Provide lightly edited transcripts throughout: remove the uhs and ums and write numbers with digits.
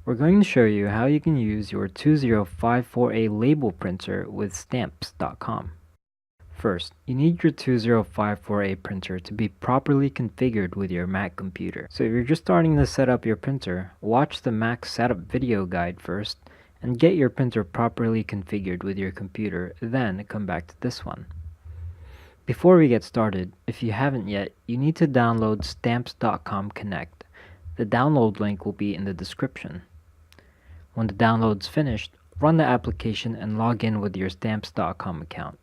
We're going to show you how you can use your 2054A label printer with stamps.com. First, you need your 2054A printer to be properly configured with your Mac computer. So if you're just starting to set up your printer, watch the Mac setup video guide first and get your printer properly configured with your computer, then come back to this one. Before we get started, if you haven't yet, you need to download stamps.com Connect. The download link will be in the description. When the download's finished, run the application and log in with your stamps.com account.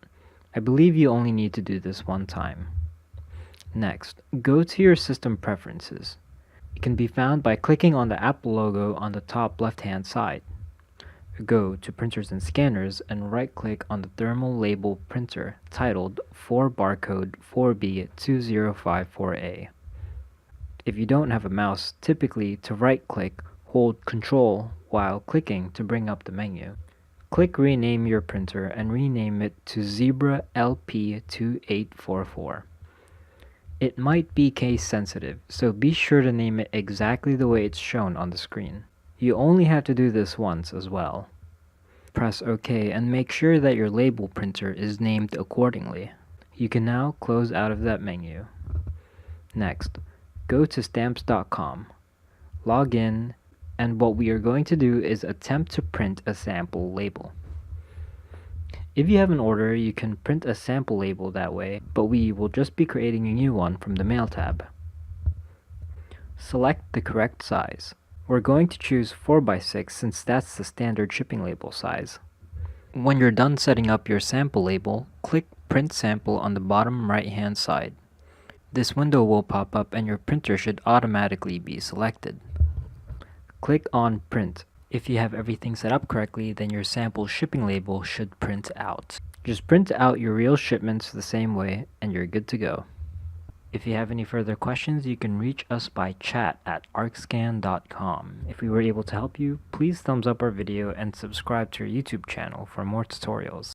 I believe you only need to do this one time. Next, go to your system preferences. It can be found by clicking on the Apple logo on the top left-hand side. Go to Printers and Scanners and right-click on the thermal label printer titled 4Barcode 4B2054A. If you don't have a mouse, typically to right-click, hold Ctrl while clicking to bring up the menu. Click Rename your printer and rename it to Zebra LP2844. It might be case sensitive, so be sure to name it exactly the way it's shown on the screen. You only have to do this once as well. Press OK and make sure that your label printer is named accordingly. You can now close out of that menu. Next, go to stamps.com, log in, and what we are going to do is attempt to print a sample label. If you have an order, you can print a sample label that way, but we will just be creating a new one from the Mail tab. Select the correct size. We're going to choose 4x6 since that's the standard shipping label size. When you're done setting up your sample label, click Print Sample on the bottom right-hand side. This window will pop up and your printer should automatically be selected. Click on Print. If you have everything set up correctly, then your sample shipping label should print out. Just print out your real shipments the same way and you're good to go. If you have any further questions, you can reach us by chat at arkscan.com. If we were able to help you, please thumbs up our video and subscribe to our YouTube channel for more tutorials.